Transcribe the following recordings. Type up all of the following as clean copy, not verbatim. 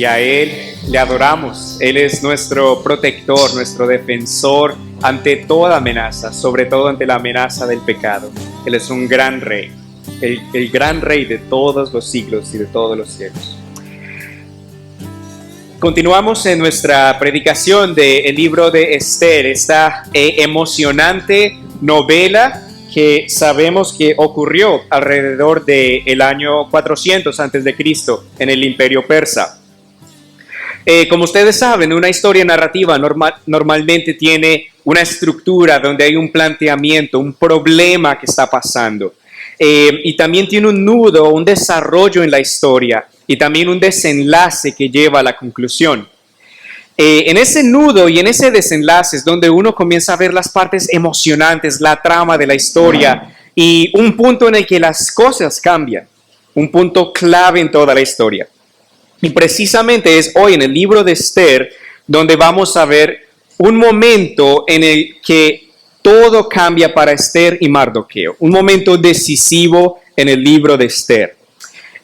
y a Él le adoramos. Él es nuestro protector, nuestro defensor ante toda amenaza, sobre todo ante la amenaza del pecado. Él es un gran rey, el gran rey de todos los siglos y de todos los cielos. Continuamos en nuestra predicación del libro de Esther, esta emocionante novela que sabemos que ocurrió alrededor del año 400 a.C. en el Imperio Persa. Como ustedes saben, una historia narrativa normalmente tiene una estructura donde hay un planteamiento, un problema que está pasando. Y también tiene un nudo, un desarrollo en la historia y también un desenlace que lleva a la conclusión. En ese nudo y en ese desenlace es donde uno comienza a ver las partes emocionantes, la trama de la historia y un punto en el que las cosas cambian, un punto clave en toda la historia. Y precisamente es hoy en el libro de Esther donde vamos a ver un momento en el que todo cambia para Esther y Mardoqueo, un momento decisivo en el libro de Esther.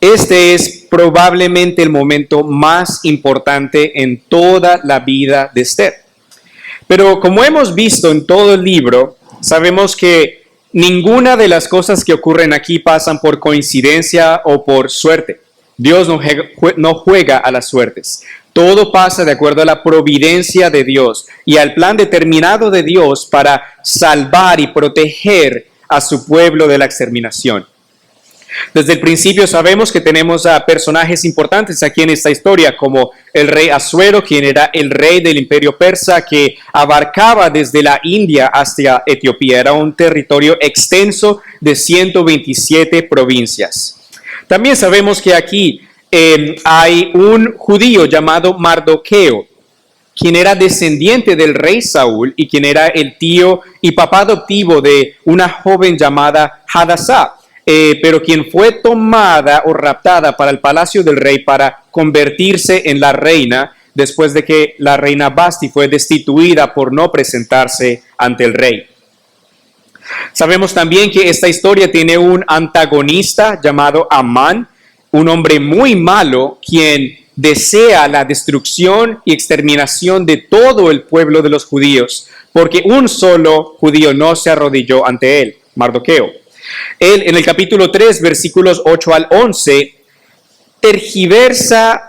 Este es probablemente el momento más importante en toda la vida de Esther. Pero como hemos visto en todo el libro, sabemos que ninguna de las cosas que ocurren aquí pasan por coincidencia o por suerte. Dios no juega a las suertes. Todo pasa de acuerdo a la providencia de Dios y al plan determinado de Dios para salvar y proteger a su pueblo de la exterminación. Desde el principio sabemos que tenemos a personajes importantes aquí en esta historia, como el rey Asuero, quien era el rey del imperio persa que abarcaba desde la India hasta Etiopía. Era un territorio extenso de 127 provincias. También sabemos que aquí hay un judío llamado Mardoqueo, quien era descendiente del rey Saúl y quien era el tío y papá adoptivo de una joven llamada Hadasá. Pero quien fue tomada o raptada para el palacio del rey para convertirse en la reina después de que la reina Basti fue destituida por no presentarse ante el rey. Sabemos también que esta historia tiene un antagonista llamado Amán, un hombre muy malo quien desea la destrucción y exterminación de todo el pueblo de los judíos, porque un solo judío no se arrodilló ante él, Mardoqueo. Él en el capítulo 3, versículos 8 al 11, tergiversa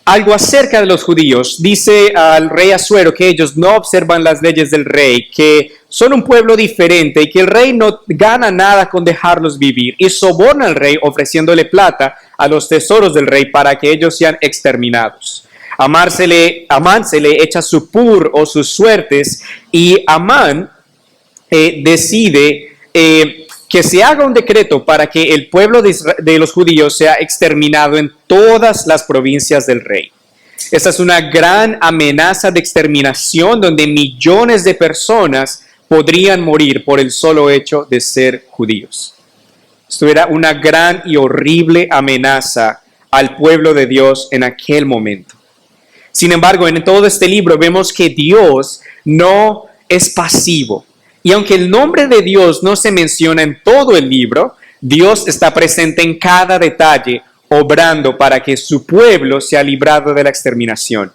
algo acerca de los judíos. Dice al rey Asuero que ellos no observan las leyes del rey, que son un pueblo diferente y que el rey no gana nada con dejarlos vivir. Y soborna al rey ofreciéndole plata a los tesoros del rey para que ellos sean exterminados. Amán se le echa su pur o sus suertes y Amán decide que se haga un decreto para que el pueblo de los judíos sea exterminado en todas las provincias del rey. Esta es una gran amenaza de exterminación donde millones de personas podrían morir por el solo hecho de ser judíos. Esto era una gran y horrible amenaza al pueblo de Dios en aquel momento. Sin embargo, en todo este libro vemos que Dios no es pasivo. Y aunque el nombre de Dios no se menciona en todo el libro, Dios está presente en cada detalle, obrando para que su pueblo sea librado de la exterminación.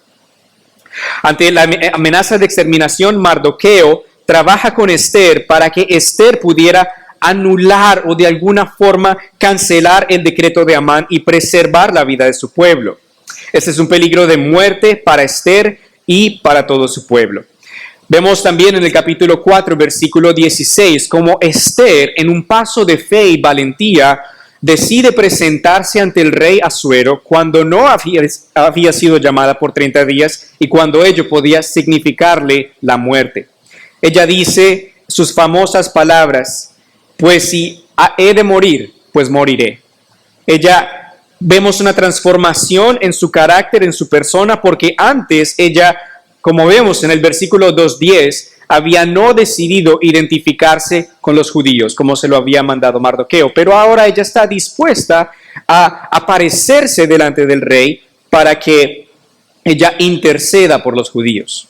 Ante la amenaza de exterminación, Mardoqueo trabaja con Esther para que Esther pudiera anular o de alguna forma cancelar el decreto de Amán y preservar la vida de su pueblo. Este es un peligro de muerte para Esther y para todo su pueblo. Vemos también en el capítulo 4, versículo 16, cómo Esther, en un paso de fe y valentía, decide presentarse ante el rey Asuero cuando no había sido llamada por 30 días y cuando ello podía significarle la muerte. Ella dice sus famosas palabras, pues si he de morir, pues moriré. Vemos una transformación en su carácter, en su persona, porque antes ella, como vemos en el versículo 2:10, había no decidido identificarse con los judíos, como se lo había mandado Mardoqueo, pero ahora ella está dispuesta a aparecerse delante del rey para que ella interceda por los judíos.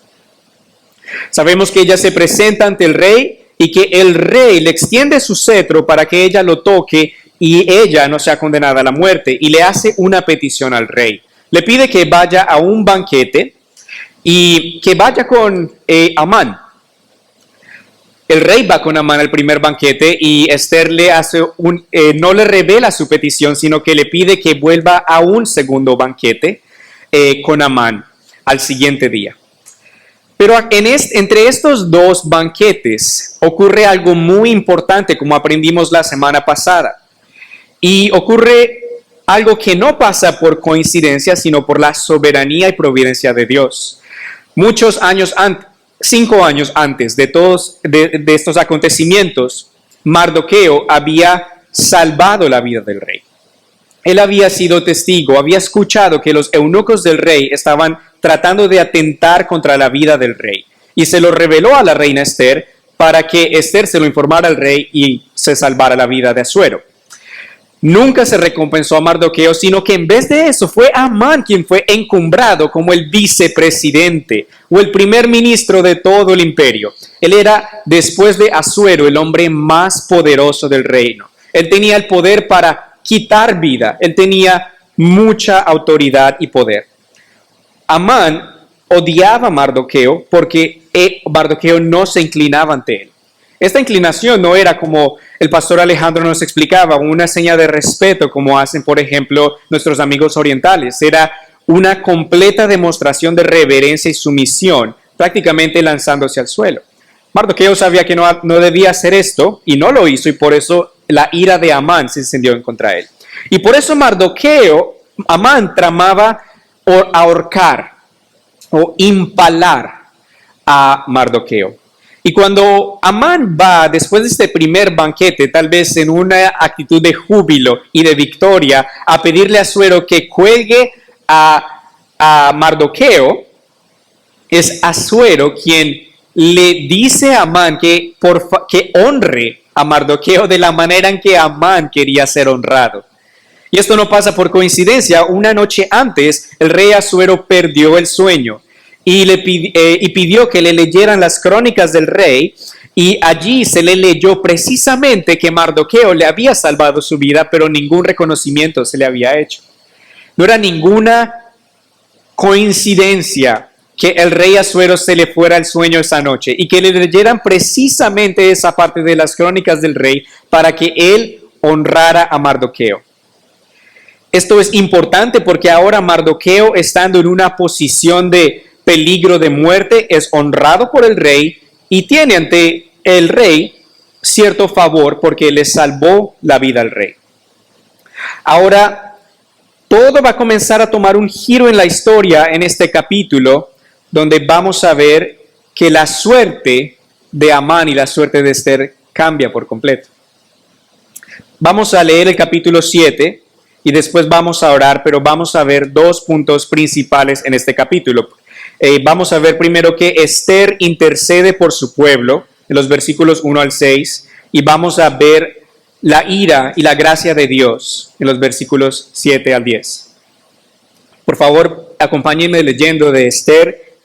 Sabemos que ella se presenta ante el rey y que el rey le extiende su cetro para que ella lo toque y ella no sea condenada a la muerte, y le hace una petición al rey. le pide que vaya a un banquete y que vaya con Amán. El rey va con Amán al primer banquete y Esther le hace no le revela su petición, sino que le pide que vuelva a un segundo banquete con Amán al siguiente día. Pero entre estos dos banquetes ocurre algo muy importante, como aprendimos la semana pasada. Y ocurre algo que no pasa por coincidencia, sino por la soberanía y providencia de Dios. Muchos años antes, 5 años antes de todos de estos acontecimientos, Mardoqueo había salvado la vida del rey. Él había sido testigo, había escuchado que los eunucos del rey estaban tratando de atentar contra la vida del rey. Y se lo reveló a la reina Esther para que Esther se lo informara al rey y se salvara la vida de Asuero. Nunca se recompensó a Mardoqueo, sino que en vez de eso fue Amán quien fue encumbrado como el vicepresidente o el primer ministro de todo el imperio. Él era, después de Asuero, el hombre más poderoso del reino. Él tenía el poder para quitar vida. Él tenía mucha autoridad y poder. Amán odiaba a Mardoqueo porque Mardoqueo no se inclinaba ante él. Esta inclinación no era, como el pastor Alejandro nos explicaba, una señal de respeto como hacen, por ejemplo, nuestros amigos orientales. Era una completa demostración de reverencia y sumisión, prácticamente lanzándose al suelo. Mardoqueo sabía que no debía hacer esto y no lo hizo, y por eso la ira de Amán se encendió en contra de él. Y por eso Amán tramaba ahorcar o impalar a Mardoqueo. Y cuando Amán va después de este primer banquete, tal vez en una actitud de júbilo y de victoria, a pedirle a Asuero que cuelgue a Mardoqueo, es Asuero quien le dice a Amán que honre a Mardoqueo de la manera en que Amán quería ser honrado. Y esto no pasa por coincidencia. Una noche antes, el rey Asuero perdió el sueño y pidió que le leyeran las crónicas del rey, y allí se le leyó precisamente que Mardoqueo le había salvado su vida, pero ningún reconocimiento se le había hecho. No era ninguna coincidencia que el rey Asuero se le fuera el sueño esa noche y que le leyeran precisamente esa parte de las crónicas del rey para que él honrara a Mardoqueo. Esto es importante porque ahora Mardoqueo, estando en una posición de peligro de muerte, es honrado por el rey y tiene ante el rey cierto favor porque le salvó la vida al rey. Ahora, todo va a comenzar a tomar un giro en la historia en este capítulo, donde vamos a ver que la suerte de Amán y la suerte de Esther cambia por completo. Vamos a leer el capítulo 7 y después vamos a orar, pero vamos a ver 2 puntos principales en este capítulo. Vamos a ver primero que Esther intercede por su pueblo, en los versículos 1 al 6, y vamos a ver la ira y la gracia de Dios, en los versículos 7 al 10. Por favor, acompáñenme leyendo de Esther,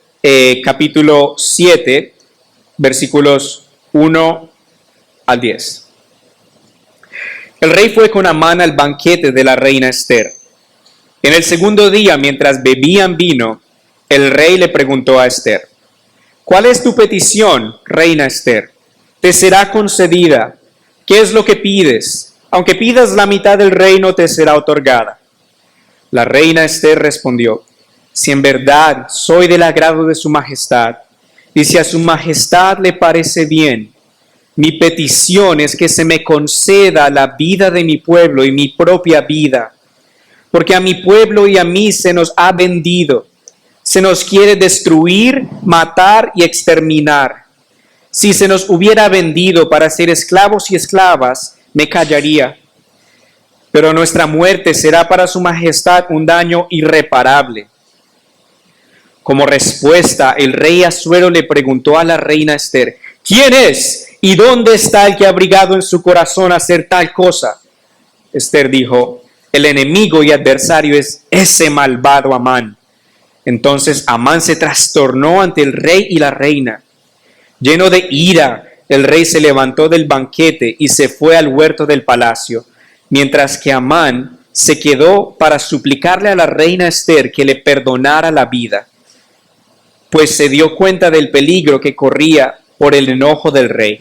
capítulo 7, versículos 1 al 10. El rey fue con Amán al banquete de la reina Esther. En el segundo día, mientras bebían vino, el rey le preguntó a Esther: ¿cuál es tu petición, reina Esther? Te será concedida. ¿Qué es lo que pides? Aunque pidas la mitad del reino, te será otorgada. La reina Esther respondió: si en verdad soy del agrado de su majestad, y si a su majestad le parece bien, mi petición es que se me conceda la vida de mi pueblo y mi propia vida, porque a mi pueblo y a mí se nos ha vendido. Se nos quiere destruir, matar y exterminar. Si se nos hubiera vendido para ser esclavos y esclavas, me callaría. Pero nuestra muerte será para su majestad un daño irreparable. Como respuesta, el rey Asuero le preguntó a la reina Esther: ¿quién es y dónde está el que ha abrigado en su corazón hacer tal cosa? Esther dijo: el enemigo y adversario es ese malvado Amán. Entonces Amán se trastornó ante el rey y la reina. Lleno de ira, el rey se levantó del banquete y se fue al huerto del palacio, mientras que Amán se quedó para suplicarle a la reina Esther que le perdonara la vida, pues se dio cuenta del peligro que corría por el enojo del rey.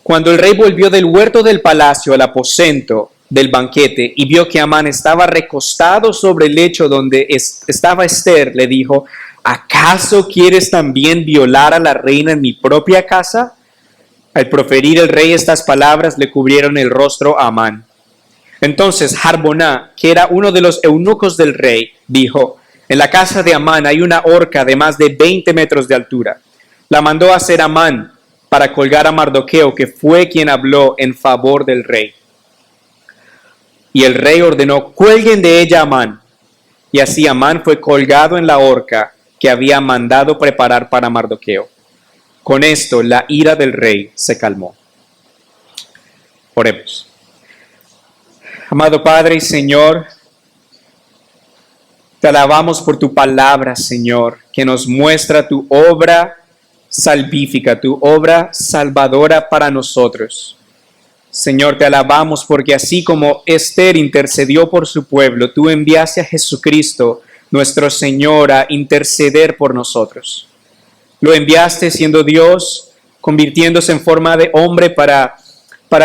Cuando el rey volvió del huerto del palacio al aposento del banquete y vio que Amán estaba recostado sobre el lecho donde estaba Esther, le dijo: ¿acaso quieres también violar a la reina en mi propia casa? Al proferir el rey estas palabras, le cubrieron el rostro a Amán. Entonces Harbona, que era uno de los eunucos del rey, dijo: en la casa de Amán hay una horca de más de 20 metros de altura. La mandó a hacer Amán para colgar a Mardoqueo, que fue quien habló en favor del rey. Y el rey ordenó: cuelguen de ella a Amán. Y así Amán fue colgado en la horca que había mandado preparar para Mardoqueo. Con esto la ira del rey se calmó. Oremos. Amado Padre y Señor, te alabamos por tu palabra, Señor, que nos muestra tu obra salvífica, tu obra salvadora para nosotros. Señor, te alabamos porque así como Esther intercedió por su pueblo, tú enviaste a Jesucristo, nuestro Señor, a interceder por nosotros. Lo enviaste siendo Dios, convirtiéndose en forma de hombre para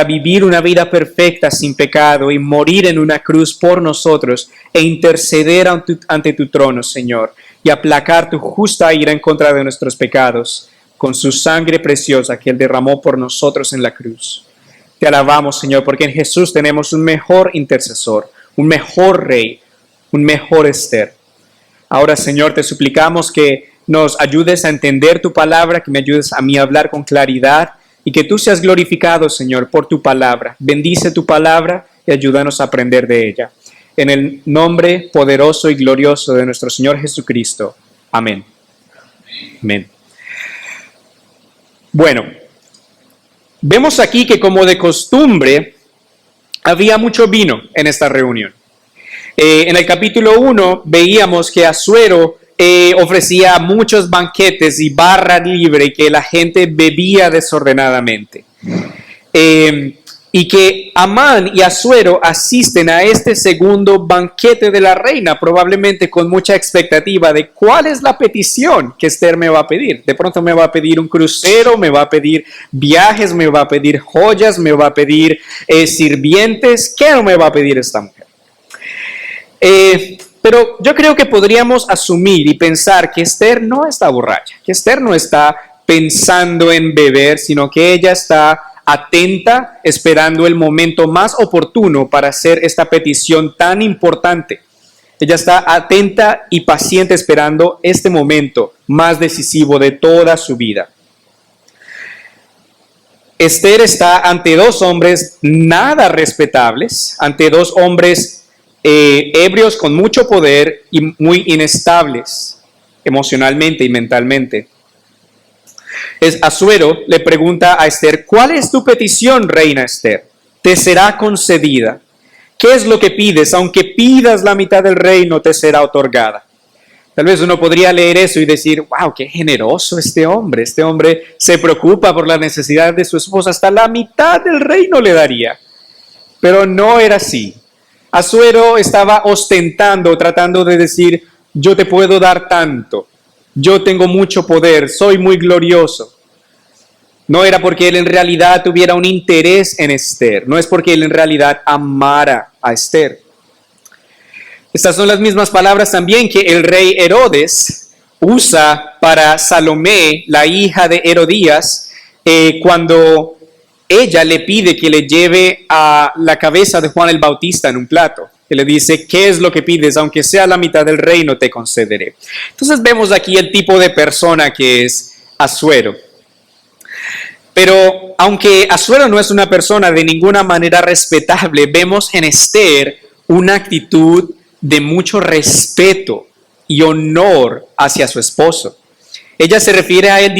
vivir una vida perfecta sin pecado y morir en una cruz por nosotros e interceder ante tu trono, Señor, y aplacar tu justa ira en contra de nuestros pecados con su sangre preciosa que Él derramó por nosotros en la cruz. Te alabamos, Señor, porque en Jesús tenemos un mejor intercesor, un mejor rey, un mejor Esther. Ahora, Señor, te suplicamos que nos ayudes a entender tu palabra, que me ayudes a mí a hablar con claridad y que tú seas glorificado, Señor, por tu palabra. Bendice tu palabra y ayúdanos a aprender de ella. En el nombre poderoso y glorioso de nuestro Señor Jesucristo. Amén. Amén. Bueno, vemos aquí que como de costumbre había mucho vino en esta reunión. En el capítulo 1 veíamos que Asuero ofrecía muchos banquetes y barra libre y que la gente bebía desordenadamente. Y que Amán y Asuero asisten a este segundo banquete de la reina, probablemente con mucha expectativa de cuál es la petición que Esther me va a pedir. De pronto me va a pedir un crucero, me va a pedir viajes, me va a pedir joyas, me va a pedir sirvientes. ¿Qué no me va a pedir esta mujer? Pero yo creo que podríamos asumir y pensar que Esther no está borracha, que Esther no está pensando en beber, sino que ella está atenta, esperando el momento más oportuno para hacer esta petición tan importante. Ella está atenta y paciente esperando este momento más decisivo de toda su vida. Esther está ante dos hombres nada respetables, ante dos hombres ebrios con mucho poder y muy inestables emocionalmente y mentalmente. Asuero le pregunta a Esther: ¿cuál es tu petición, reina Esther? Te será concedida. ¿Qué es lo que pides? Aunque pidas la mitad del reino, te será otorgada. Tal vez uno podría leer eso y decir: wow, qué generoso este hombre. Este hombre se preocupa por la necesidad de su esposa. Hasta la mitad del reino le daría. Pero no era así. Asuero estaba ostentando, tratando de decir: yo te puedo dar tanto. Yo tengo mucho poder, soy muy glorioso. No era porque él en realidad tuviera un interés en Esther, no es porque él en realidad amara a Esther. Estas son las mismas palabras también que el rey Herodes usa para Salomé, la hija de Herodías, cuando ella le pide que le lleve a la cabeza de Juan el Bautista en un plato. Que le dice: ¿qué es lo que pides? Aunque sea la mitad del reino, te concederé. Entonces vemos aquí el tipo de persona que es Asuero. Pero aunque Asuero no es una persona de ninguna manera respetable, vemos en Esther una actitud de mucho respeto y honor hacia su esposo. Ella se refiere a él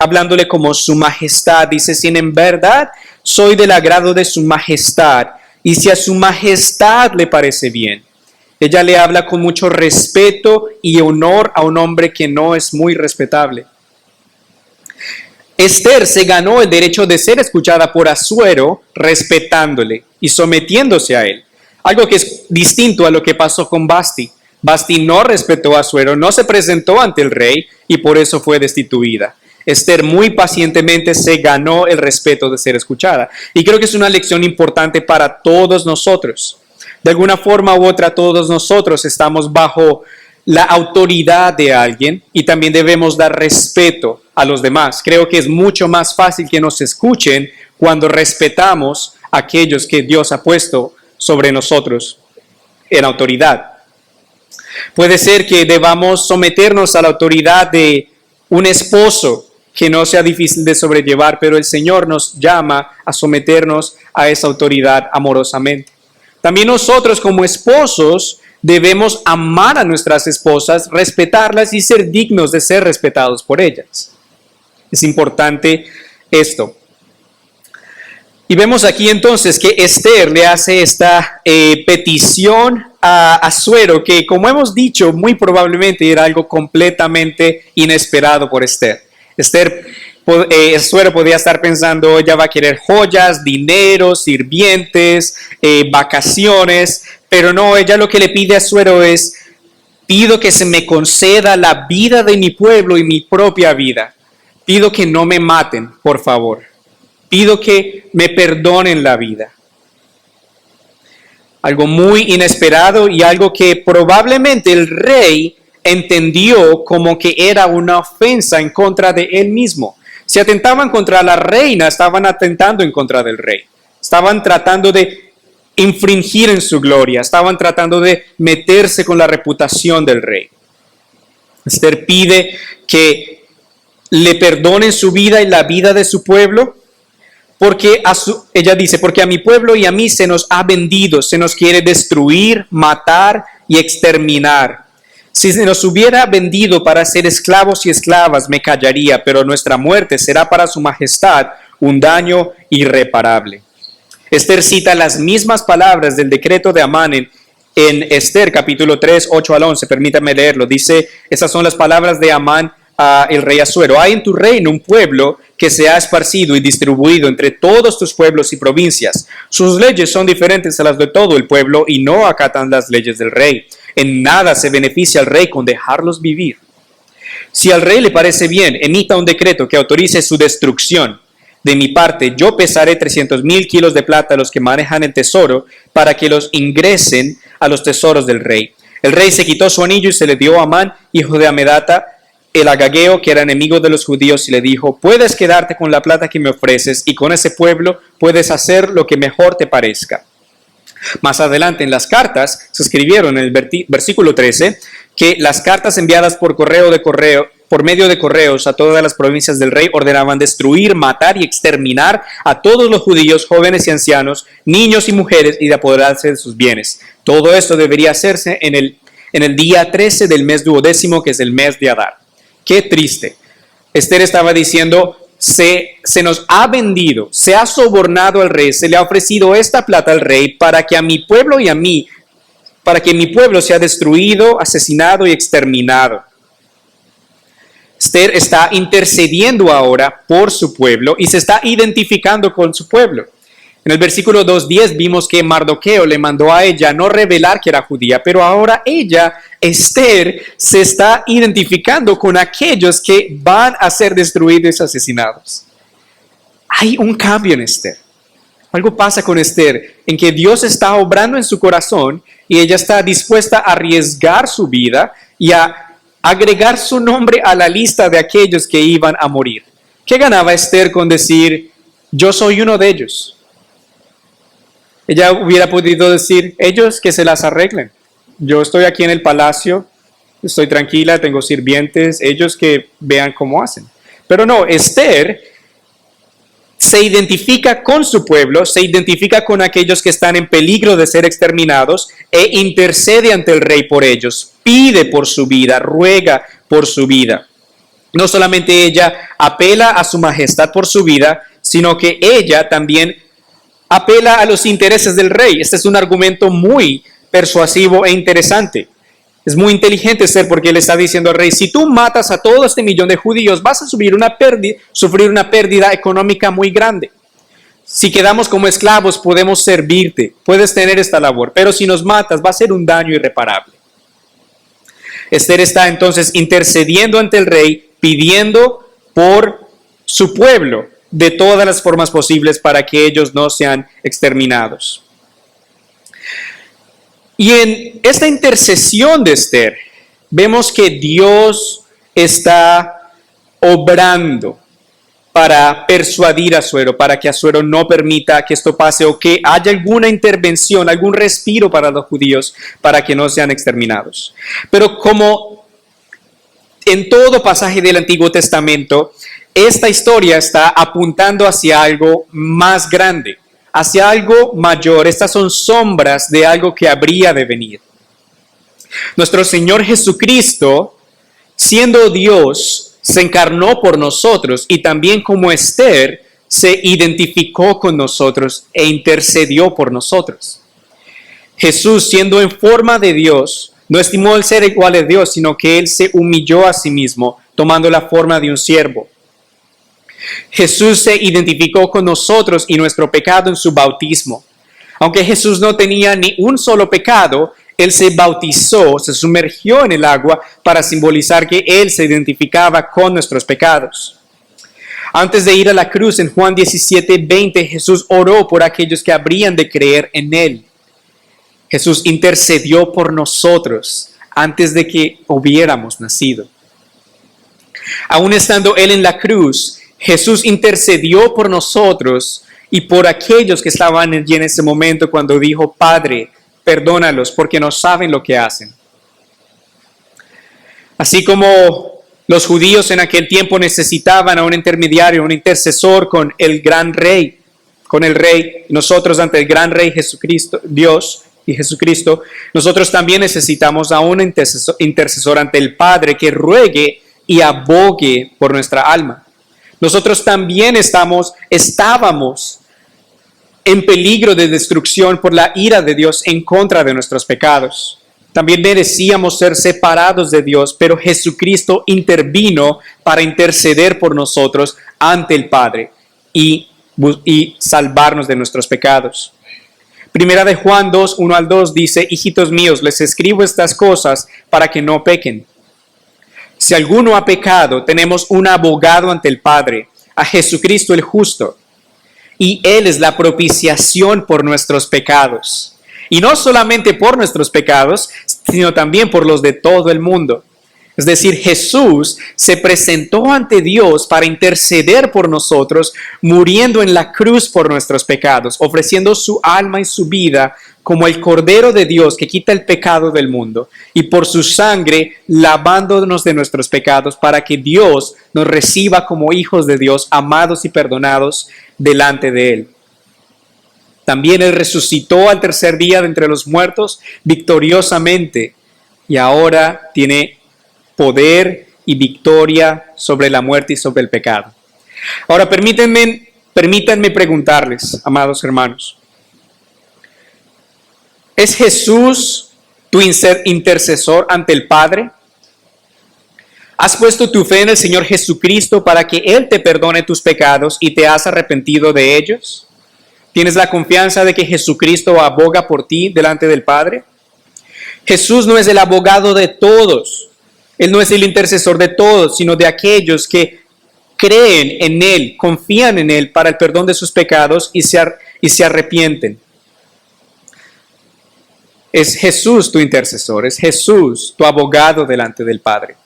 hablándole como su majestad. Dice: si en verdad soy del agrado de su majestad, y si a su majestad le parece bien. Ella le habla con mucho respeto y honor a un hombre que no es muy respetable. Esther se ganó el derecho de ser escuchada por Asuero, respetándole y sometiéndose a él. Algo que es distinto a lo que pasó con Basti. Basti no respetó a Asuero, no se presentó ante el rey y por eso fue destituida. Esther muy pacientemente se ganó el respeto de ser escuchada. Y creo que es una lección importante para todos nosotros. De alguna forma u otra, todos nosotros estamos bajo la autoridad de alguien y también debemos dar respeto a los demás. Creo que es mucho más fácil que nos escuchen cuando respetamos a aquellos que Dios ha puesto sobre nosotros en autoridad. Puede ser que debamos someternos a la autoridad de un esposo que no sea difícil de sobrellevar, pero el Señor nos llama a someternos a esa autoridad amorosamente. También nosotros como esposos debemos amar a nuestras esposas, respetarlas y ser dignos de ser respetados por ellas. Es importante esto. Y vemos aquí entonces que Esther le hace esta petición a Asuero, que como hemos dicho, muy probablemente era algo completamente inesperado por Esther. Asuero podía estar pensando, ella va a querer joyas, dinero, sirvientes, vacaciones, pero no, ella lo que le pide a Asuero es, pido que se me conceda la vida de mi pueblo y mi propia vida. Pido que no me maten, por favor. Pido que me perdonen la vida. Algo muy inesperado y algo que probablemente el rey entendió como que era una ofensa en contra de él mismo. Si atentaban contra la reina, estaban atentando en contra del rey. Estaban tratando de infringir en su gloria, estaban tratando de meterse con la reputación del rey. Esther pide que le perdonen su vida y la vida de su pueblo, porque ella dice, porque a mi pueblo y a mí se nos ha vendido, se nos quiere destruir, matar y exterminar. Si se nos hubiera vendido para ser esclavos y esclavas, me callaría, pero nuestra muerte será para su majestad un daño irreparable. Esther cita las mismas palabras del decreto de Amán en Esther capítulo 3, 8 al 11. Permítame leerlo. Dice, esas son las palabras de Amán el rey Asuero. Hay en tu reino un pueblo que se ha esparcido y distribuido entre todos tus pueblos y provincias. Sus leyes son diferentes a las de todo el pueblo y no acatan las leyes del rey. En nada se beneficia al rey con dejarlos vivir. Si al rey le parece bien, emita un decreto que autorice su destrucción. De mi parte, yo pesaré 300,000 kilos de plata a los que manejan el tesoro para que los ingresen a los tesoros del rey. El rey se quitó su anillo y se le dio a Amán, hijo de Amedata, el agageo, que era enemigo de los judíos, y le dijo, puedes quedarte con la plata que me ofreces y con ese pueblo puedes hacer lo que mejor te parezca. Más adelante en las cartas se escribieron en el versículo 13 que las cartas enviadas por medio de correos a todas las provincias del rey ordenaban destruir, matar y exterminar a todos los judíos, jóvenes y ancianos, niños y mujeres, y de apoderarse de sus bienes. Todo esto debería hacerse en el día 13 del mes duodécimo, que es el mes de Adar. Qué triste. Esther estaba diciendo, se nos ha vendido, se ha sobornado al rey, se le ha ofrecido esta plata al rey para que a mi pueblo y a mí, para que mi pueblo sea destruido, asesinado y exterminado. Esther está intercediendo ahora por su pueblo y se está identificando con su pueblo. En el versículo 2:10 vimos que Mardoqueo le mandó a ella no revelar que era judía, pero ahora ella, Esther, se está identificando con aquellos que van a ser destruidos y asesinados. Hay un cambio en Esther. Algo pasa con Esther en que Dios está obrando en su corazón y ella está dispuesta a arriesgar su vida y a agregar su nombre a la lista de aquellos que iban a morir. ¿Qué ganaba Esther con decir, yo soy uno de ellos? Ella hubiera podido decir, ellos que se las arreglen. Yo estoy aquí en el palacio, estoy tranquila, tengo sirvientes, ellos que vean cómo hacen. Pero no, Esther se identifica con su pueblo, se identifica con aquellos que están en peligro de ser exterminados e intercede ante el rey por ellos, pide por su vida, ruega por su vida. No solamente ella apela a su majestad por su vida, sino que ella también apela a los intereses del rey. Este es un argumento muy persuasivo e interesante. Es muy inteligente Esther porque le está diciendo al rey, si tú matas a todo este millón de judíos, vas a sufrir una pérdida económica muy grande. Si quedamos como esclavos, podemos servirte, puedes tener esta labor, pero si nos matas, va a ser un daño irreparable. Esther está entonces intercediendo ante el rey, pidiendo por su pueblo de todas las formas posibles para que ellos no sean exterminados. Y en esta intercesión de Esther, vemos que Dios está obrando para persuadir a Asuero, para que Asuero no permita que esto pase o que haya alguna intervención, algún respiro para los judíos para que no sean exterminados. Pero como en todo pasaje del Antiguo Testamento, esta historia está apuntando hacia algo más grande, hacia algo mayor. Estas son sombras de algo que habría de venir. Nuestro Señor Jesucristo, siendo Dios, se encarnó por nosotros y también como Esther se identificó con nosotros e intercedió por nosotros. Jesús, siendo en forma de Dios, no estimó el ser igual a Dios, sino que Él se humilló a sí mismo, tomando la forma de un siervo. Jesús se identificó con nosotros y nuestro pecado en su bautismo. Aunque Jesús no tenía ni un solo pecado, Él se bautizó, se sumergió en el agua para simbolizar que Él se identificaba con nuestros pecados. Antes de ir a la cruz, en Juan 17:20, Jesús oró por aquellos que habrían de creer en Él. Jesús intercedió por nosotros antes de que hubiéramos nacido. Aún estando Él en la cruz, Jesús intercedió por nosotros y por aquellos que estaban allí en ese momento cuando dijo: Padre, perdónalos porque no saben lo que hacen. Así como los judíos en aquel tiempo necesitaban a un intermediario, un intercesor con el gran rey, con el rey, nosotros ante el gran rey Jesucristo, Dios y Jesucristo, nosotros también necesitamos a un intercesor ante el Padre que ruegue y abogue por nuestra alma. Nosotros también estábamos en peligro de destrucción por la ira de Dios en contra de nuestros pecados. También merecíamos ser separados de Dios, pero Jesucristo intervino para interceder por nosotros ante el Padre y salvarnos de nuestros pecados. Primera de Juan 2, 1 al 2 dice: Hijitos míos, les escribo estas cosas para que no pequen. Si alguno ha pecado, tenemos un abogado ante el Padre, a Jesucristo el justo. Y Él es la propiciación por nuestros pecados. Y no solamente por nuestros pecados, sino también por los de todo el mundo. Es decir, Jesús se presentó ante Dios para interceder por nosotros, muriendo en la cruz por nuestros pecados, ofreciendo su alma y su vida como el Cordero de Dios que quita el pecado del mundo, y por su sangre lavándonos de nuestros pecados para que Dios nos reciba como hijos de Dios, amados y perdonados delante de Él. También Él resucitó al tercer día de entre los muertos victoriosamente y ahora tiene poder y victoria sobre la muerte y sobre el pecado. Ahora permítanme preguntarles, amados hermanos, ¿es Jesús tu intercesor ante el Padre? ¿Has puesto tu fe en el Señor Jesucristo para que Él te perdone tus pecados y te has arrepentido de ellos? ¿Tienes la confianza de que Jesucristo aboga por ti delante del Padre? Jesús no es el abogado de todos. Él no es el intercesor de todos, sino de aquellos que creen en Él, confían en Él para el perdón de sus pecados y se arrepienten. Es Jesús tu intercesor, es Jesús tu abogado delante del Padre.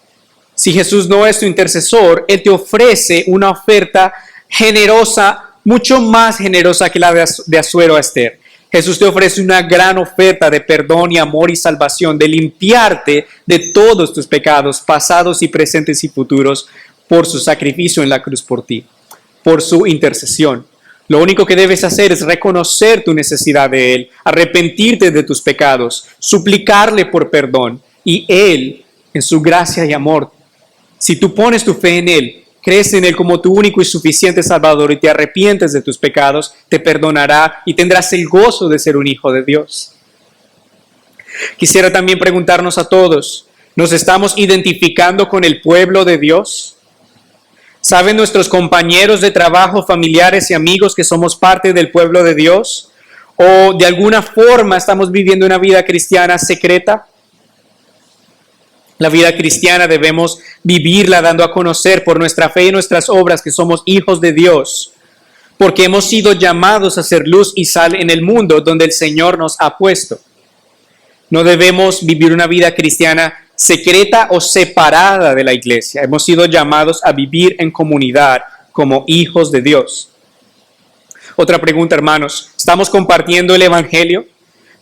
Si Jesús no es tu intercesor, Él te ofrece una oferta generosa, mucho más generosa que la de Asuero a Esther. Jesús te ofrece una gran oferta de perdón y amor y salvación, de limpiarte de todos tus pecados, pasados y presentes y futuros, por su sacrificio en la cruz por ti, por su intercesión. Lo único que debes hacer es reconocer tu necesidad de Él, arrepentirte de tus pecados, suplicarle por perdón, y Él, en su gracia y amor, si tú pones tu fe en Él, crees en Él como tu único y suficiente Salvador y te arrepientes de tus pecados, te perdonará y tendrás el gozo de ser un hijo de Dios. Quisiera también preguntarnos a todos, ¿nos estamos identificando con el pueblo de Dios? ¿Saben nuestros compañeros de trabajo, familiares y amigos que somos parte del pueblo de Dios? ¿O de alguna forma estamos viviendo una vida cristiana secreta? La vida cristiana debemos vivirla dando a conocer por nuestra fe y nuestras obras que somos hijos de Dios, porque hemos sido llamados a ser luz y sal en el mundo donde el Señor nos ha puesto. No debemos vivir una vida cristiana secreta o separada de la iglesia. Hemos sido llamados a vivir en comunidad como hijos de Dios. Otra pregunta, hermanos. ¿Estamos compartiendo el evangelio?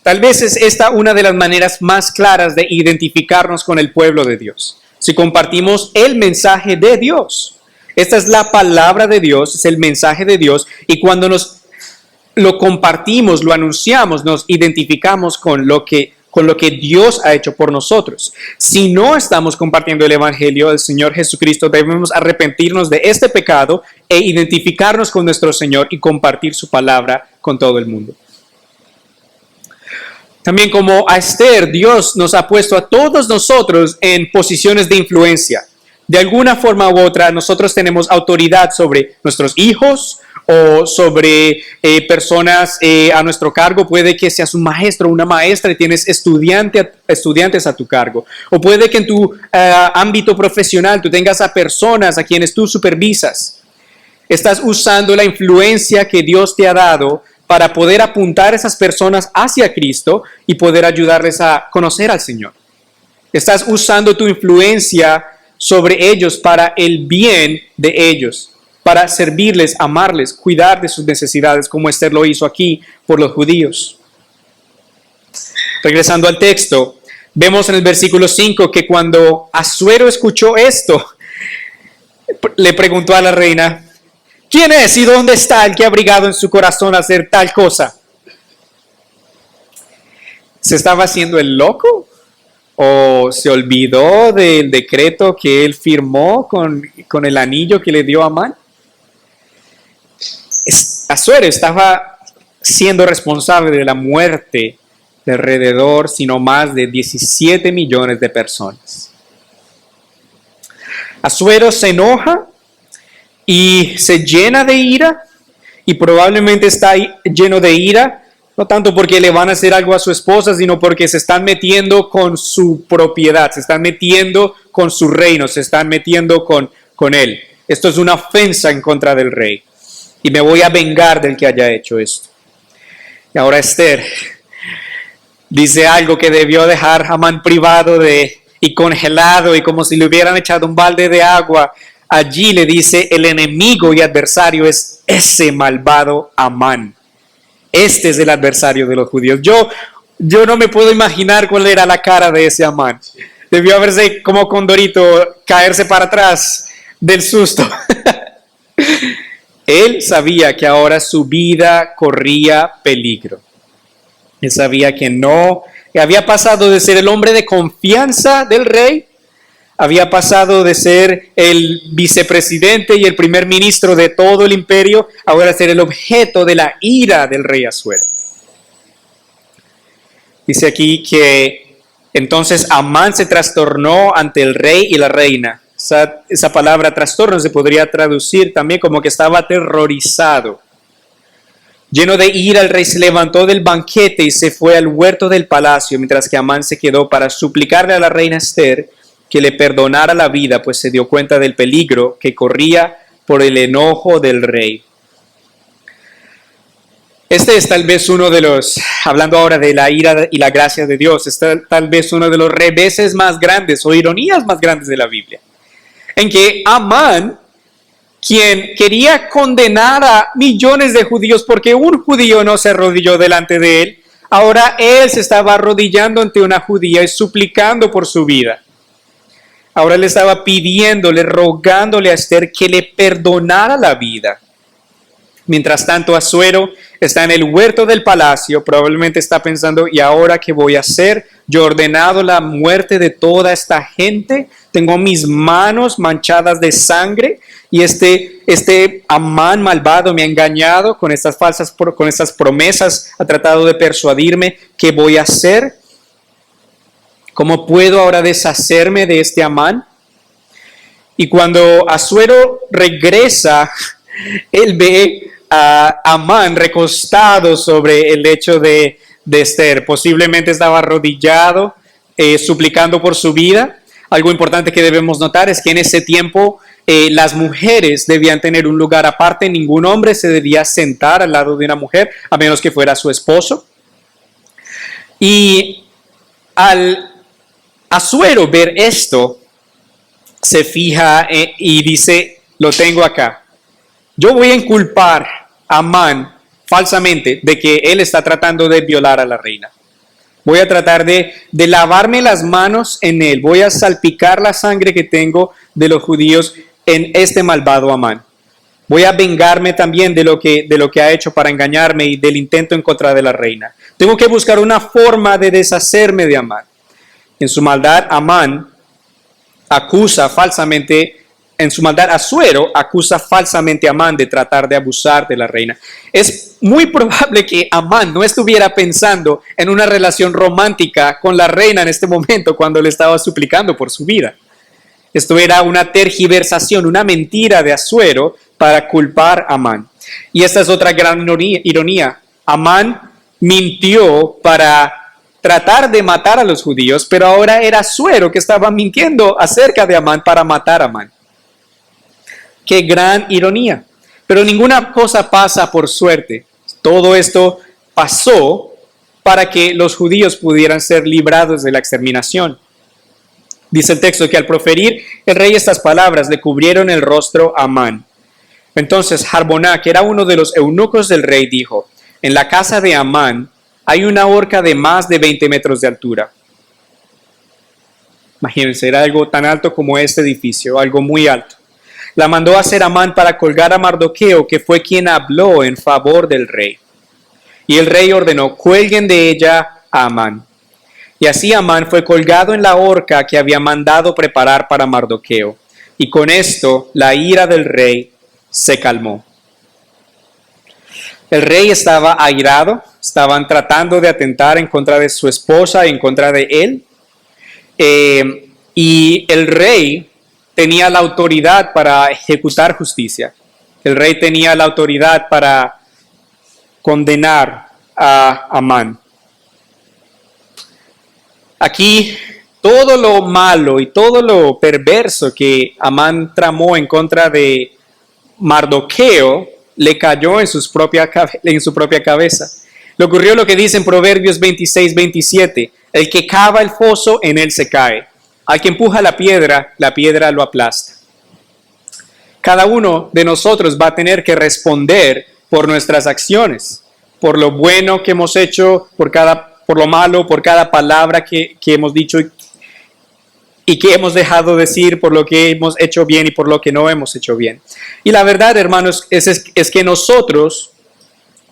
Tal vez es esta una de las maneras más claras de identificarnos con el pueblo de Dios. Si compartimos el mensaje de Dios. Esta es la palabra de Dios, es el mensaje de Dios. Y cuando nos lo compartimos, lo anunciamos, nos identificamos con lo que Dios ha hecho por nosotros. Si no estamos compartiendo el evangelio del Señor Jesucristo, debemos arrepentirnos de este pecado e identificarnos con nuestro Señor y compartir su palabra con todo el mundo. También como a Esther, Dios nos ha puesto a todos nosotros en posiciones de influencia. De alguna forma u otra, nosotros tenemos autoridad sobre nuestros hijos o sobre personas a nuestro cargo. Puede que seas un maestro o una maestra y tienes estudiantes a tu cargo. O puede que en tu ámbito profesional tú tengas a personas a quienes tú supervisas. Estás usando la influencia que Dios te ha dado para poder apuntar a esas personas hacia Cristo y poder ayudarles a conocer al Señor. Estás usando tu influencia sobre ellos para el bien de ellos, para servirles, amarles, cuidar de sus necesidades, como Esther lo hizo aquí por los judíos. Regresando al texto, vemos en el versículo 5 que cuando Asuero escuchó esto, le preguntó a la reina: ¿quién es y dónde está el que ha abrigado en su corazón hacer tal cosa? ¿Se estaba haciendo el loco? ¿O se olvidó del decreto que él firmó con el anillo que le dio a Amán? Asuero estaba siendo responsable de la muerte de alrededor, si no más, de 17 millones de personas. Asuero se enoja y se llena de ira, y probablemente está lleno de ira, no tanto porque le van a hacer algo a su esposa, sino porque se están metiendo con su propiedad, se están metiendo con su reino, se están metiendo con él. Esto es una ofensa en contra del rey, y me voy a vengar del que haya hecho esto. Y ahora Esther dice algo que debió dejar a Amán privado y congelado, y como si le hubieran echado un balde de agua. Allí le dice: el enemigo y adversario es ese malvado Amán. Este es el adversario de los judíos. Yo no me puedo imaginar cuál era la cara de ese Amán. Debió haberse como Condorito, caerse para atrás del susto. Él sabía que ahora su vida corría peligro. Él sabía que había pasado de ser el hombre de confianza del rey, había pasado de ser el vicepresidente y el primer ministro de todo el imperio, ahora ser el objeto de la ira del rey Asuero. Dice aquí que entonces Amán se trastornó ante el rey y la reina. Esa palabra trastorno se podría traducir también como que estaba aterrorizado. Lleno de ira, el rey se levantó del banquete y se fue al huerto del palacio, mientras que Amán se quedó para suplicarle a la reina Esther que le perdonara la vida, pues se dio cuenta del peligro que corría por el enojo del rey. Este es tal vez uno de los, hablando ahora de la ira y la gracia de Dios, es tal vez uno de los reveses más grandes o ironías más grandes de la Biblia, en que Amán, quien quería condenar a millones de judíos porque un judío no se arrodilló delante de él, ahora él se estaba arrodillando ante una judía y suplicando por su vida. Ahora le estaba pidiéndole, rogándole a Esther que le perdonara la vida. Mientras tanto, Asuero está en el huerto del palacio, probablemente está pensando: ¿y ahora qué voy a hacer? Yo he ordenado la muerte de toda esta gente, tengo mis manos manchadas de sangre, y este Amán malvado me ha engañado con estas promesas, ha tratado de persuadirme. ¿Qué voy a hacer? ¿Cómo puedo ahora deshacerme de este Amán? Y cuando Asuero regresa, él ve a Amán recostado sobre el lecho de Esther. Posiblemente estaba arrodillado, suplicando por su vida. Algo importante que debemos notar es que en ese tiempo las mujeres debían tener un lugar aparte. Ningún hombre se debía sentar al lado de una mujer, a menos que fuera su esposo. Y al Asuero ver esto, se fija y dice, lo tengo acá. Yo voy a inculpar a Amán falsamente de que él está tratando de violar a la reina. Voy a tratar de lavarme las manos en él. Voy a salpicar la sangre que tengo de los judíos en este malvado Amán. Voy a vengarme también de lo que ha hecho para engañarme y del intento en contra de la reina. Tengo que buscar una forma de deshacerme de Amán. En su maldad, Asuero acusa falsamente a Amán de tratar de abusar de la reina. Es muy probable que Amán no estuviera pensando en una relación romántica con la reina en este momento cuando le estaba suplicando por su vida. Esto era una tergiversación, una mentira de Asuero para culpar a Amán. Y esta es otra gran ironía. Amán mintió para tratar de matar a los judíos, pero ahora era Asuero que estaba mintiendo acerca de Amán para matar a Amán. Qué gran ironía. Pero ninguna cosa pasa por suerte. Todo esto pasó para que los judíos pudieran ser librados de la exterminación. Dice el texto que al proferir el rey estas palabras le cubrieron el rostro a Amán. Entonces Harbona, que era uno de los eunucos del rey, dijo, en la casa de Amán hay una horca de más de 20 metros de altura. Imagínense, era algo tan alto como este edificio, algo muy alto. La mandó a hacer Amán para colgar a Mardoqueo, que fue quien habló en favor del rey. Y el rey ordenó, cuelguen de ella a Amán. Y así Amán fue colgado en la horca que había mandado preparar para Mardoqueo. Y con esto la ira del rey se calmó. El rey estaba airado, estaban tratando de atentar en contra de su esposa, en contra de él. Y el rey tenía la autoridad para ejecutar justicia. El rey tenía la autoridad para condenar a Amán. Aquí todo lo malo y todo lo perverso que Amán tramó en contra de Mardoqueo le cayó en su propia cabeza. Le ocurrió lo que dice en Proverbios 26-27, el que cava el foso, en él se cae. Al que empuja la piedra lo aplasta. Cada uno de nosotros va a tener que responder por nuestras acciones, por lo bueno que hemos hecho, por lo malo, por cada palabra que hemos dicho y que hemos dejado decir, por lo que hemos hecho bien y por lo que no hemos hecho bien. Y la verdad, hermanos, es que nosotros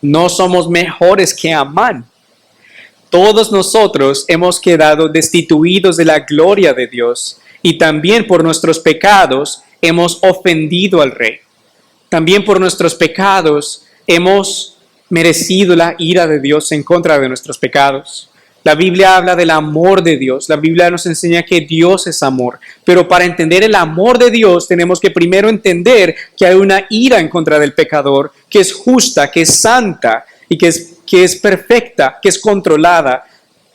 no somos mejores que Amán. Todos nosotros hemos quedado destituidos de la gloria de Dios y también por nuestros pecados hemos ofendido al rey. También por nuestros pecados hemos merecido la ira de Dios en contra de nuestros pecados. La Biblia habla del amor de Dios. La Biblia nos enseña que Dios es amor. Pero para entender el amor de Dios tenemos que primero entender que hay una ira en contra del pecador, que es justa, que es santa y que es perfecta, que es controlada,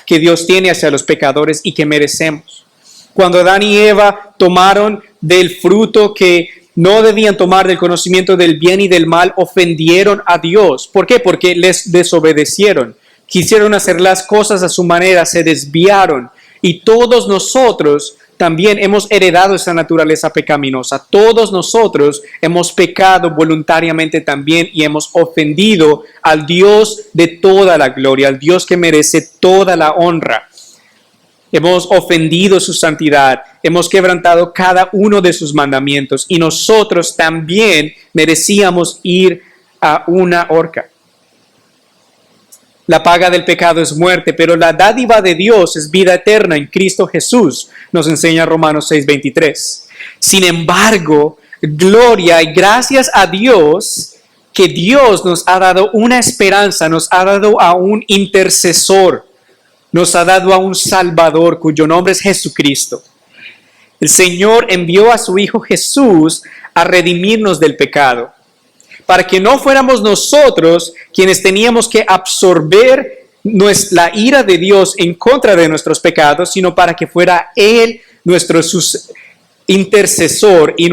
que Dios tiene hacia los pecadores y que merecemos. Cuando Adán y Eva tomaron del fruto que no debían tomar, del conocimiento del bien y del mal, ofendieron a Dios. ¿Por qué? Porque les desobedecieron. Quisieron hacer las cosas a su manera, se desviaron. Y todos nosotros también hemos heredado esa naturaleza pecaminosa. Todos nosotros hemos pecado voluntariamente también y hemos ofendido al Dios de toda la gloria, al Dios que merece toda la honra. Hemos ofendido su santidad, hemos quebrantado cada uno de sus mandamientos y nosotros también merecíamos ir a una horca. La paga del pecado es muerte, pero la dádiva de Dios es vida eterna en Cristo Jesús, nos enseña Romanos 6:23. Sin embargo, gloria y gracias a Dios que Dios nos ha dado una esperanza, nos ha dado a un intercesor, nos ha dado a un Salvador cuyo nombre es Jesucristo. El Señor envió a su Hijo Jesús a redimirnos del pecado, para que no fuéramos nosotros quienes teníamos que absorber la ira de Dios en contra de nuestros pecados, sino para que fuera Él nuestro intercesor y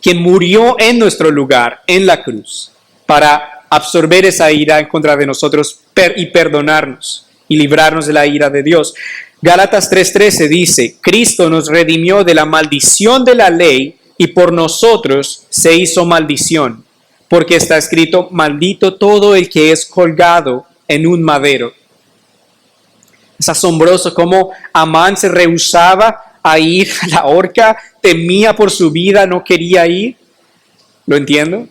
quien murió en nuestro lugar en la cruz para absorber esa ira en contra de nosotros y perdonarnos y librarnos de la ira de Dios. Gálatas 3:13 dice: Cristo nos redimió de la maldición de la ley y por nosotros se hizo maldición, porque está escrito: maldito todo el que es colgado en un madero. Es asombroso cómo Amán se rehusaba a ir a la horca, temía por su vida, no quería ir. ¿Lo entiendo?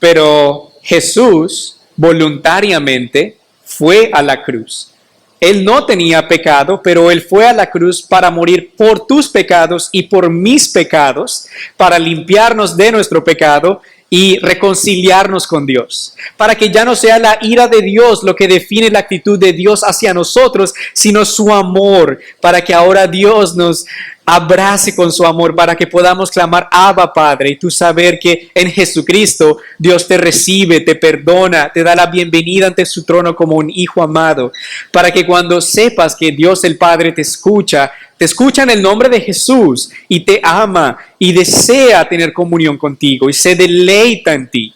Pero Jesús voluntariamente fue a la cruz. Él no tenía pecado, pero Él fue a la cruz para morir por tus pecados y por mis pecados, para limpiarnos de nuestro pecado y reconciliarnos con Dios, para que ya no sea la ira de Dios lo que define la actitud de Dios hacia nosotros, sino su amor, para que ahora Dios nos abrace con su amor, para que podamos clamar: Abba, Padre, y tú saber que en Jesucristo Dios te recibe, te perdona, te da la bienvenida ante su trono como un hijo amado, para que cuando sepas que Dios el Padre te escucha en el nombre de Jesús y te ama y desea tener comunión contigo y se deleita en ti.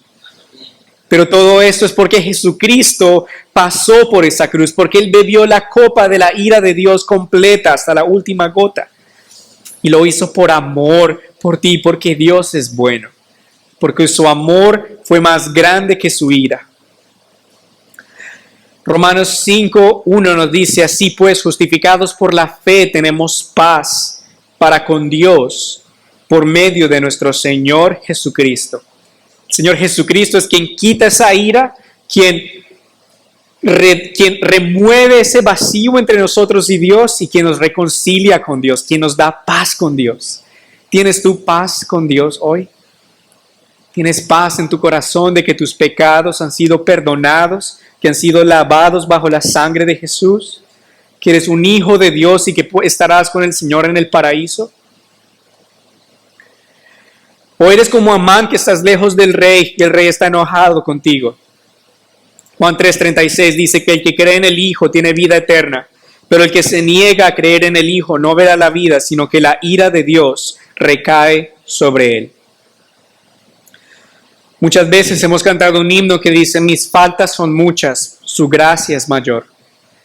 Pero todo esto es porque Jesucristo pasó por esa cruz, porque Él bebió la copa de la ira de Dios completa hasta la última gota. Y lo hizo por amor por ti, porque Dios es bueno, porque su amor fue más grande que su ira. Romanos 5:1 nos dice: así pues, justificados por la fe, tenemos paz para con Dios por medio de nuestro Señor Jesucristo. El Señor Jesucristo es quien quita esa ira, quien remueve ese vacío entre nosotros y Dios y quien nos reconcilia con Dios, quien nos da paz con Dios. ¿Tienes tú paz con Dios hoy? ¿Tienes paz en tu corazón de que tus pecados han sido perdonados, que han sido lavados bajo la sangre de Jesús? ¿Que eres un hijo de Dios y que estarás con el Señor en el paraíso? ¿O eres como Amán, que estás lejos del rey y el rey está enojado contigo? Juan 3:36 dice que el que cree en el Hijo tiene vida eterna, pero el que se niega a creer en el Hijo no verá la vida, sino que la ira de Dios recae sobre él. Muchas veces hemos cantado un himno que dice: mis faltas son muchas, su gracia es mayor.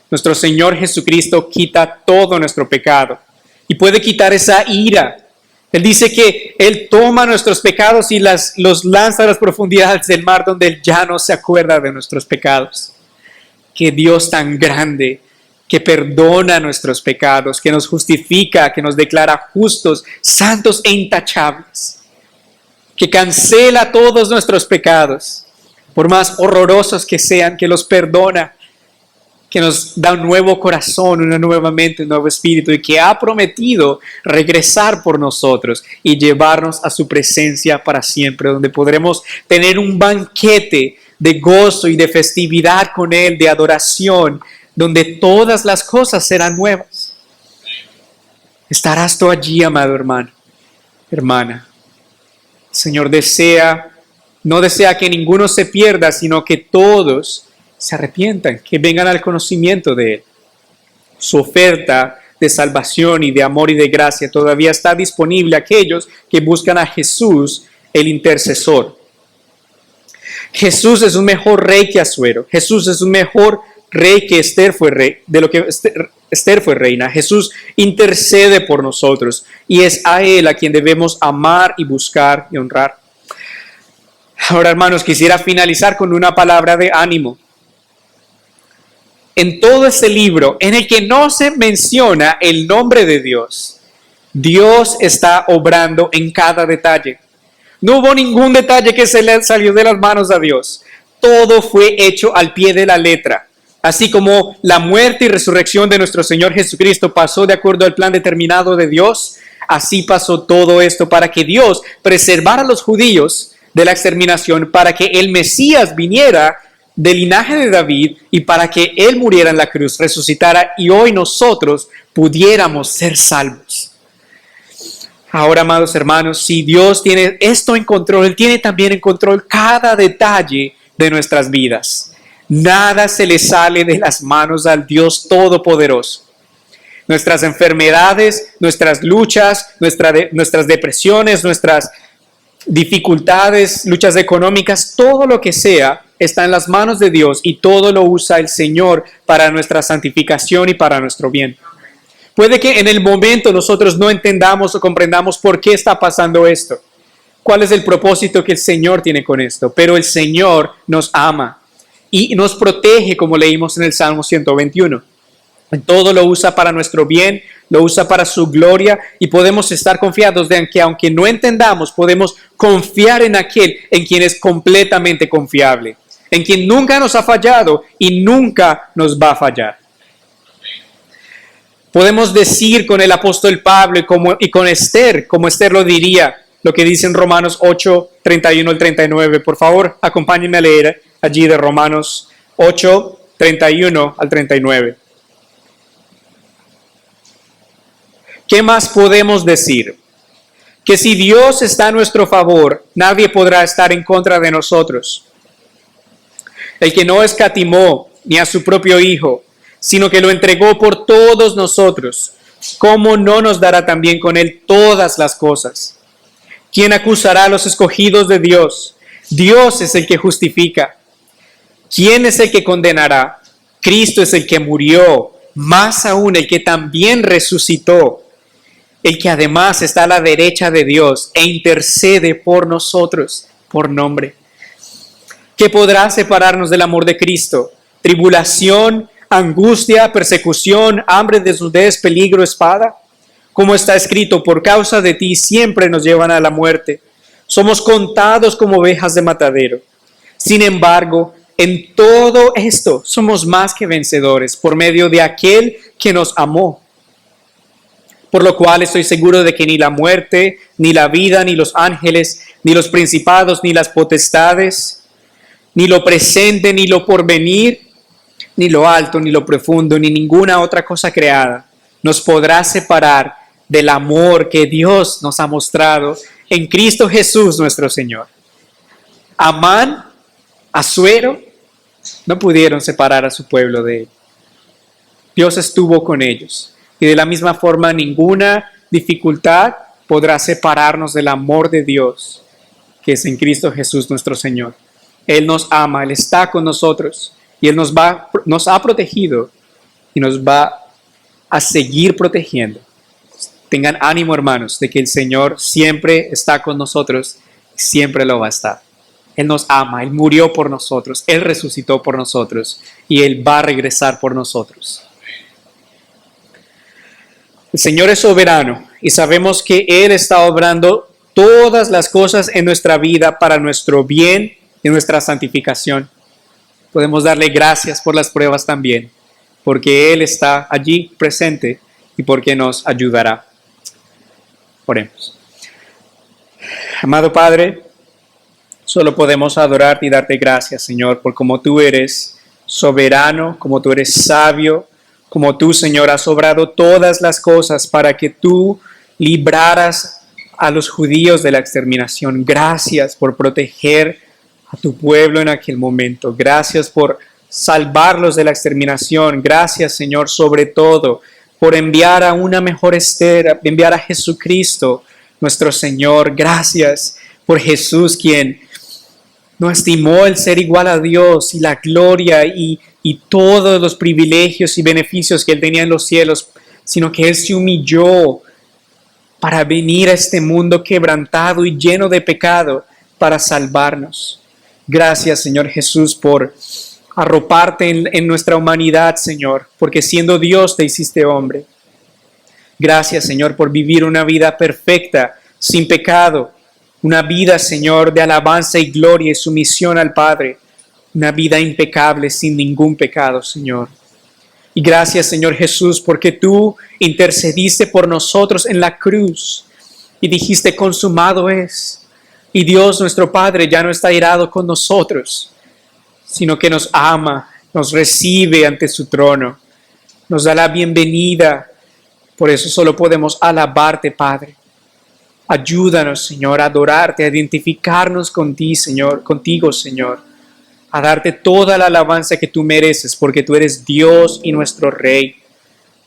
Nuestro Señor Jesucristo quita todo nuestro pecado y puede quitar esa ira. Él dice que Él toma nuestros pecados y los lanza a las profundidades del mar, donde Él ya no se acuerda de nuestros pecados. Qué Dios tan grande, que perdona nuestros pecados, que nos justifica, que nos declara justos, santos e intachables, que cancela todos nuestros pecados, por más horrorosos que sean, que los perdona, que nos da un nuevo corazón, una nueva mente, un nuevo espíritu, y que ha prometido regresar por nosotros y llevarnos a su presencia para siempre, donde podremos tener un banquete de gozo y de festividad con Él, de adoración, donde todas las cosas serán nuevas. ¿Estarás tú allí, amado hermano, hermana? El Señor no desea que ninguno se pierda, sino que todos se arrepientan, que vengan al conocimiento de Él. Su oferta de salvación y de amor y de gracia todavía está disponible a aquellos que buscan a Jesús, el intercesor. Jesús es un mejor rey que Asuero. Jesús es un mejor rey que Esther fue rey, de lo que Esther fue reina. Jesús intercede por nosotros y es a Él a quien debemos amar y buscar y honrar. Ahora, hermanos, quisiera finalizar con una palabra de ánimo. En todo este libro, en el que no se menciona el nombre de Dios, Dios está obrando en cada detalle. No hubo ningún detalle que se le salió de las manos a Dios. Todo fue hecho al pie de la letra. Así como la muerte y resurrección de nuestro Señor Jesucristo pasó de acuerdo al plan determinado de Dios, así pasó todo esto para que Dios preservara a los judíos de la exterminación, para que el Mesías viniera del linaje de David y para que Él muriera en la cruz, resucitara y hoy nosotros pudiéramos ser salvos. Ahora, amados hermanos, si Dios tiene esto en control, Él tiene también en control cada detalle de nuestras vidas. Nada se le sale de las manos al Dios Todopoderoso. Nuestras enfermedades, nuestras luchas, nuestras depresiones, nuestras dificultades, luchas económicas, todo lo que sea, está en las manos de Dios y todo lo usa el Señor para nuestra santificación y para nuestro bien. Puede que en el momento nosotros no entendamos o comprendamos por qué está pasando esto, cuál es el propósito que el Señor tiene con esto, pero el Señor nos ama y nos protege, como leímos en el Salmo 121. Todo lo usa para nuestro bien, lo usa para su gloria y podemos estar confiados de que aunque no entendamos, podemos confiar en aquel en quien es completamente confiable, en quien nunca nos ha fallado y nunca nos va a fallar. Podemos decir con el apóstol Pablo y con Esther, como Esther lo diría, lo que dice en Romanos 8, 31 al 39. Por favor, acompáñenme a leer allí de Romanos 8, 31 al 39. ¿Qué más podemos decir? Que si Dios está a nuestro favor, nadie podrá estar en contra de nosotros. El que no escatimó ni a su propio Hijo, sino que lo entregó por todos nosotros, ¿cómo no nos dará también con Él todas las cosas? ¿Quién acusará a los escogidos de Dios? Dios es el que justifica. ¿Quién es el que condenará? Cristo es el que murió, más aún el que también resucitó, el que además está a la derecha de Dios e intercede por nosotros por nombre. ¿Qué podrá separarnos del amor de Cristo? ¿Tribulación, angustia, persecución, hambre, desnudez, peligro, espada? Como está escrito, por causa de ti siempre nos llevan a la muerte. Somos contados como ovejas de matadero. Sin embargo, en todo esto somos más que vencedores por medio de aquel que nos amó. Por lo cual estoy seguro de que ni la muerte, ni la vida, ni los ángeles, ni los principados, ni las potestades, ni lo presente, ni lo porvenir, ni lo alto, ni lo profundo, ni ninguna otra cosa creada, nos podrá separar del amor que Dios nos ha mostrado en Cristo Jesús nuestro Señor. Amán, Asuero, no pudieron separar a su pueblo de él. Dios estuvo con ellos. Y de la misma forma, ninguna dificultad podrá separarnos del amor de Dios, que es en Cristo Jesús nuestro Señor. Él nos ama, Él está con nosotros y Él nos ha protegido y nos va a seguir protegiendo. Tengan ánimo, hermanos, de que el Señor siempre está con nosotros, siempre lo va a estar. Él nos ama, Él murió por nosotros, Él resucitó por nosotros y Él va a regresar por nosotros. El Señor es soberano y sabemos que Él está obrando todas las cosas en nuestra vida para nuestro bien y nuestra santificación. Podemos darle gracias por las pruebas también, porque Él está allí presente y porque nos ayudará. Oremos. Amado Padre, solo podemos adorarte y darte gracias, Señor, por como tú eres soberano, como tú eres sabio, como tú, Señor, has obrado todas las cosas para que tú libraras a los judíos de la exterminación. Gracias por proteger a tu pueblo en aquel momento. Gracias por salvarlos de la exterminación. Gracias, Señor, sobre todo por enviar a una mejor Esther, enviar a Jesucristo, nuestro Señor. Gracias por Jesús, quien no estimó el ser igual a Dios y la gloria y todos los privilegios y beneficios que Él tenía en los cielos, sino que Él se humilló para venir a este mundo quebrantado y lleno de pecado para salvarnos. Gracias, Señor Jesús, por arroparte en nuestra humanidad, Señor, porque siendo Dios te hiciste hombre. Gracias, Señor, por vivir una vida perfecta, sin pecado, una vida, Señor, de alabanza y gloria y sumisión al Padre. Una vida impecable, sin ningún pecado, Señor. Y gracias, Señor Jesús, porque tú intercediste por nosotros en la cruz y dijiste, consumado es. Y Dios, nuestro Padre, ya no está irado con nosotros, sino que nos ama, nos recibe ante su trono, nos da la bienvenida. Por eso solo podemos alabarte, Padre. Ayúdanos, Señor, a adorarte, a identificarnos contigo, Señor, a darte toda la alabanza que tú mereces, porque tú eres Dios y nuestro Rey.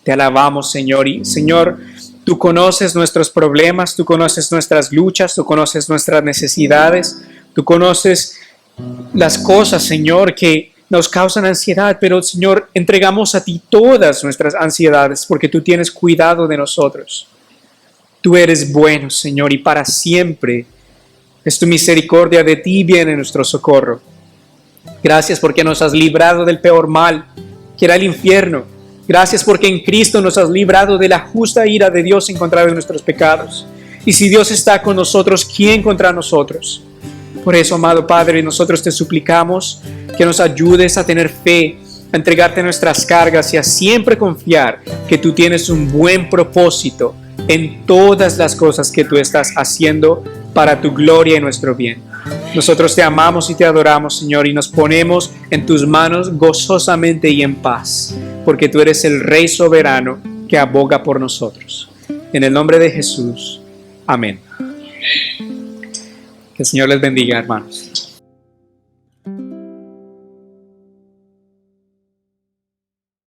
Te alabamos, Señor. Y, Señor, tú conoces nuestros problemas, tú conoces nuestras luchas, tú conoces nuestras necesidades, tú conoces las cosas, Señor, que nos causan ansiedad, pero, Señor, entregamos a ti todas nuestras ansiedades, porque tú tienes cuidado de nosotros. Tú eres bueno, Señor, y para siempre es tu misericordia, de ti viene nuestro socorro. Gracias porque nos has librado del peor mal, que era el infierno. Gracias porque en Cristo nos has librado de la justa ira de Dios en contra de nuestros pecados. Y si Dios está con nosotros, ¿quién contra nosotros? Por eso, amado Padre, nosotros te suplicamos que nos ayudes a tener fe, a entregarte nuestras cargas y a siempre confiar que tú tienes un buen propósito en todas las cosas que tú estás haciendo para tu gloria y nuestro bien. Nosotros te amamos y te adoramos, Señor, y nos ponemos en tus manos gozosamente y en paz, porque tú eres el Rey soberano que aboga por nosotros. En el nombre de Jesús. Amén. Que el Señor les bendiga, hermanos.